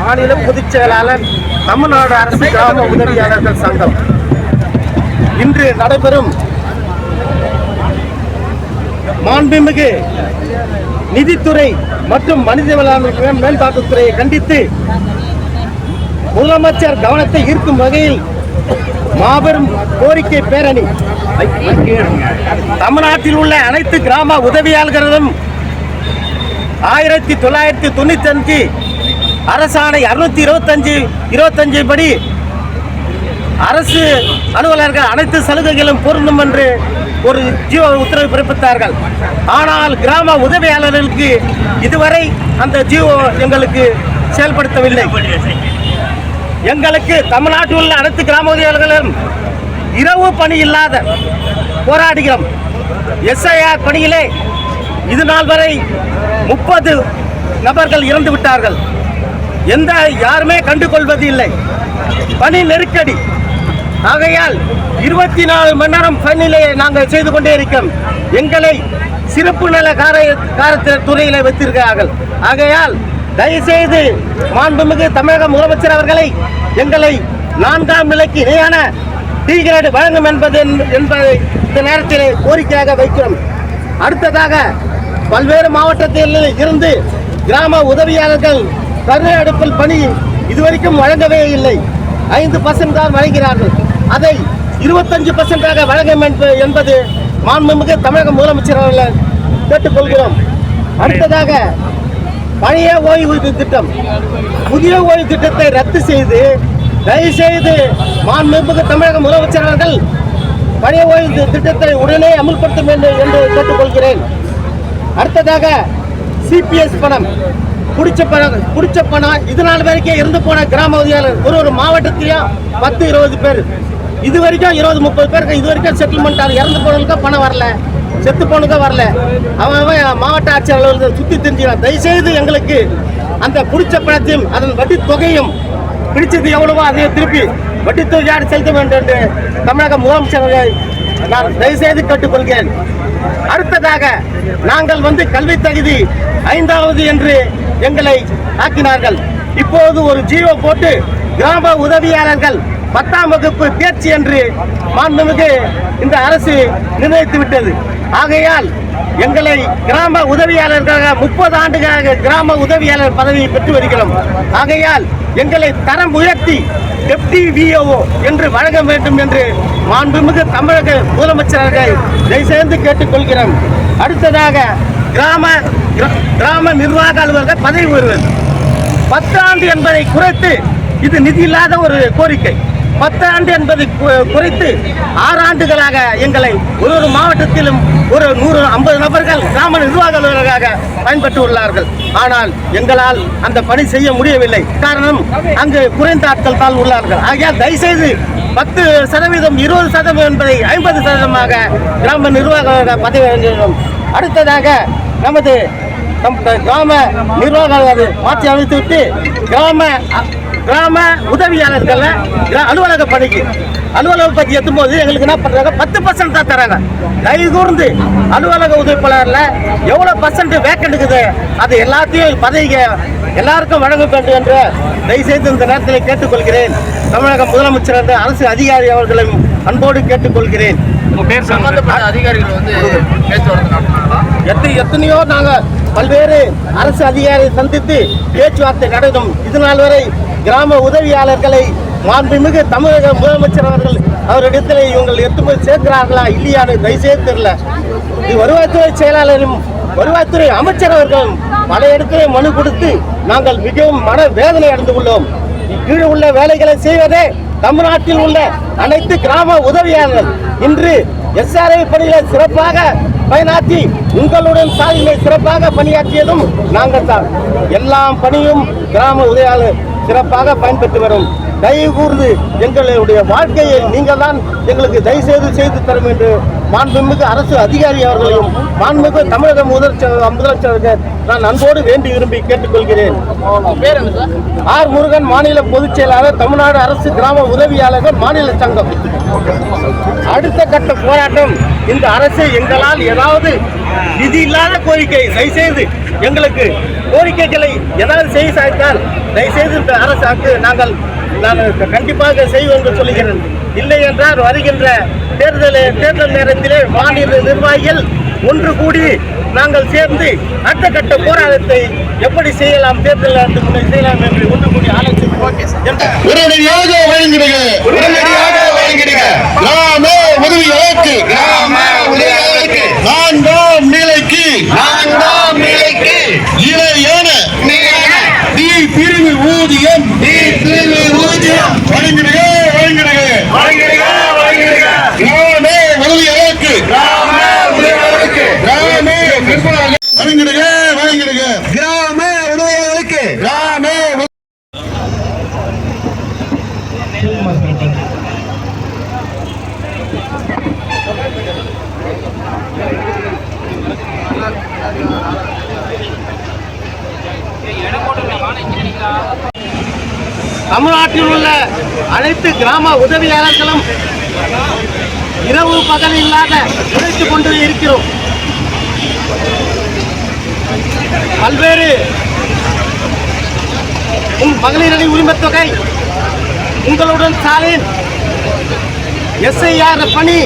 மாநில பொதுச் செயலாளர் தமிழ்நாடு அரசு கிராம உதவியாளர்கள் சங்கம் இன்று நடைபெறும் மாண்புமிகு நிதித்துறை மற்றும் மனிதவள மேம்பாட்டுத்துறையை கண்டித்து முதலமைச்சர் கவனத்தை ஈர்க்கும் வகையில் மாபெரும் கோரிக்கை பேரணி தமிழ்நாட்டில் உள்ள அனைத்து கிராம உதவியாளர்களும் 1995 அரசாணை 625 படி அரசு அலுவலர்கள் அனைத்து சலுகைகளும் பொருந்தும் என்று ஒரு ஜீவ உத்தரவு பிறப்பித்தார்கள். ஆனால் கிராம உதவியாளர்களுக்கு இதுவரை அந்த ஜீவோ எங்களுக்கு செயல்படுத்தவில்லை. எங்களுக்கு தமிழ்நாட்டில் உள்ள அனைத்து கிராம உதவியாளர்களும் இரவு பணி இல்லாத போராடுகிறோம். எஸ்ஐஆர் பணியிலே இது நாள் வரை 30 நபர்கள் இறந்து விட்டார்கள். யாருமே கண்டுகொள்வது இல்லை. பணி நெருக்கடி ஆகையால் 24 மணி நேரம் பணியிலே நாங்கள் செய்து கொண்டே இருக்கிறோம். எங்களை சிறப்பு நல துறையில வைத்திருக்கிறார்கள். ஆகையால் தயவுசெய்து மாண்புமிகு தமிழக முதலமைச்சர் அவர்களை எங்களை 4ஆம் நிலைக்கு இணையான டி கிரேடு வழங்கும் என்பதை இந்த நேரத்தில் கோரிக்கையாக வைக்கிறோம். அடுத்ததாக பல்வேறு மாவட்டத்தில் இருந்து கிராம உதவியாளர்கள் கரு அடுப்பில் பணி இதுவரைக்கும் வழங்கவே இல்லை. 5% தான் வழங்கிறார்கள். அதை 25% வழங்கும் என்பது மாண்புமிகு தமிழக முதலமைச்சர் அவர்களை கேட்டுக்கொள்கிறோம். அடுத்ததாக பழைய ஓய்வு திட்டம், புதிய ஓய்வு திட்டத்தை ரத்து செய்து தயவுசெய்து மாண்புமிகு தமிழக முதலமைச்சர் அவர்கள் பழைய ஓய்வு திட்டத்தை உடனே அமல்படுத்த வேண்டும் என்று கேட்டுக்கொள்கிறேன். அடுத்ததாக சிபிஎஸ் பணம், குடிச்ச பணம் இது நாள் வரைக்கும் இருந்து போன கிராம உதவியாளர் ஒரு மாவட்டத்திலையும் 10-20 பேர், இது வரைக்கும் 20-30 பேருக்கு இது வரைக்கும் செட்டில்மெண்ட் ஆகும். இறந்து போனவங்களுக்கு பணம் வரல, செத்து போனதுக்கு வரல. அவன் மாவட்ட ஆட்சியர் அலுவலகத்தை சுற்றி தெரிஞ்சுக்கலாம். தயவுசெய்து எங்களுக்கு அந்த குடிச்ச பணத்தையும் அதன் வட்டி தொகையும் பிடிச்சது எவ்வளவோ அதை திருப்பி வட்டி தொகையாடு செலுத்த வேண்டும் என்று தமிழக முதலமைச்சர்கள் நான் தயவுசெய்து கேட்டுக்கொள்கிறேன். அடுத்ததாக நாங்கள் கல்வி தகுதி 5வது என்று எங்களை ஆக்கினார்கள். இப்போது ஒரு ஜீவோ போட்டு கிராம உதவியாளர்கள் 10ஆம் வகுப்பு தேர்ச்சி என்று மாண்புமிகு இந்த அரசு நிர்ணயித்து விட்டது. ஆகையால் எங்களை கிராம உதவியாளர்களாக 30 ஆண்டுகளாக கிராம உதவியாளர் பதவியை பெற்று வருகிறோம். ஆகையால் எங்களை தரம் உயர்த்தி டெப்டி விஓ என்று வழங்க வேண்டும் என்று மாண்புமிகு தமிழக முதலமைச்சர்கள் தயவுசெய்து கேட்டுக்கொள்கிறோம். அடுத்ததாக கிராம நிர்வாக அலுவலர்கள் பதவி உயர்வு 10 ஆண்டு என்பதை குறைத்து, இது நிதி இல்லாத ஒரு கோரிக்கை, 10 ஆண்டு என்பதை குறைத்து 6 ஆண்டுகளாக எங்களை ஒரு மாவட்டத்திலும் ஒரு 150 நபர்கள் கிராம நிர்வாக அலுவலராக பயன்பெற்று உள்ளார்கள். ஆனால் எங்களால் அந்த பணி செய்ய முடியவில்லை. காரணம் அங்கு குறைந்த ஆட்கள் தான் உள்ளார்கள். ஆகையால் தயவுசெய்து 10%, 20% என்பதை 50%-ஆக கிராம நிர்வாக பதவி வழங்குகிறோம். அடுத்ததாக நமது கிராம நிர்வாக மாற்றி அமைத்துவிட்டு கிராம உதவியாளர்கள் அலுவலக பணிக்கு எத்தும் போது எங்களுக்கு என்ன பண்றாங்க, 10% தான் தராங்க. தயவு கூர்ந்து அலுவலக உதவியாளர்ல எவ்வளவு % வேக்கண்ட் இருக்குது அது எல்லாத்தையும் பதவிக்கு எல்லாருக்கும் வழங்க வேண்டும் என்று தயவுசெய்து இந்த நேரத்தில் கேட்டுக்கொள்கிறேன். தமிழக முதலமைச்சர் அரசு அதிகாரி அவர்களையும் அன்போடு கேட்டுக்கொள்கிறேன். சம்பந்தப்பட்ட அதிகாரிகள் எத்தனையோ நாங்கள் பல்வேறு அரசு அதிகாரியை சந்தித்து பேச்சுவார்த்தை நடந்தும் இது நாள் வரை கிராம உதவியாளர்களை மாண்புமிகு தமிழக முதலமைச்சர் அவரிடத்தில் இவங்கள் எட்டும்போது சேர்க்கிறார்களா இல்லையான்னு தயவுசெய்து தெரியல. வருவாய்த்துறை செயலாளரும் வருவாய்த்துறை அமைச்சர் அவர்களும் பல இடத்திலே மனு கொடுத்து நாங்கள் மிகவும் மன வேதனை அடைந்து உள்ளோம். கீழே உள்ள வேலைகளை செய்வதே தமிழ்நாட்டில் உள்ள அனைத்து கிராம உதவியாளர்கள் இன்று எஸ்ஆர்ஐ பணியில சிறப்பாக பயனாற்றி உங்களுடன் சாதனை சிறப்பாக பணியாற்றியதும் நாங்கள் தான். எல்லா பணியும் கிராம உதவியாளர் சிறப்பாக பயன்பெற்று வரும். தயவு கூர்ந்து எங்களுடைய வாழ்க்கையை நீங்கள் தான் எங்களுக்கு தயவு செய்து தரும் என்று மாண்புமிகு அரசு அதிகாரி அவர்களையும் மாண்புமிகு தமிழக முதலமைச்சருக்கு நான் அன்போடு வேண்டி விரும்பி கேட்டுக்கொள்கிறேன். பேர் என்ன சார்? ஆர் முருகன், மாநில பொதுச் செயலாளர், தமிழ்நாடு அரசு கிராம உதவியாளர்கள் மாநில சங்கம். அடுத்த கட்ட போராட்டம், இந்த அரசு எங்களால் ஏதாவது விதி இல்லாத கோரிக்கை தயவுசெய்து எங்களுக்கு கோரிக்கைகளை ஏதாவது செய்ய சாய்த்தால் தயவுசெய்து இந்த அரசுக்கு நான் கண்டிப்பாக செய்வோம் என்று சொல்லுகிறேன். இல்லை என்றால் வருகின்ற தேர்தல் நேரத்திலே மாநில நிர்வாகிகள் ஒன்று கூடி நாங்கள் சேர்ந்து அடுத்த கட்ட போராட்டத்தை எப்படி செய்யலாம், தேர்தல் முன்னே செய்யலாம் என்று ஒன்று கூடி ஆலோசனை உடனடியாக வழங்கிடுக, உடனடியாக வழங்கிடுக. கிராம உதவியாளருக்கு, கிராம உதவியாளருக்கு 4ஆம் நிலைக்கு, 4ஆம் நிலைக்கு இணையான டி பிரிவு ஊதியம், டி பிரிவு ஊதியம் வழங்கிடுக, வழங்கிடுக, வழங்கிடுக, வழங்கிடுக. கிராம உதவியாளருக்கு, கிராம உதவியாளருக்கு, கிராம வழங்கிடுக, வழங்கிடுக. கிராம உதவியாளருக்கு, கிராம தமிழ்நாட்டில் உள்ள அனைத்து கிராம உதவியாளர்களும் இரவு பகல் இல்லாத உழைத்துக் கொண்டு இருக்கிறோம். பல்வேறு மகளிரணி உரிமைத் தொகை, உங்களுடன் ஸ்டாலின், SIR பணி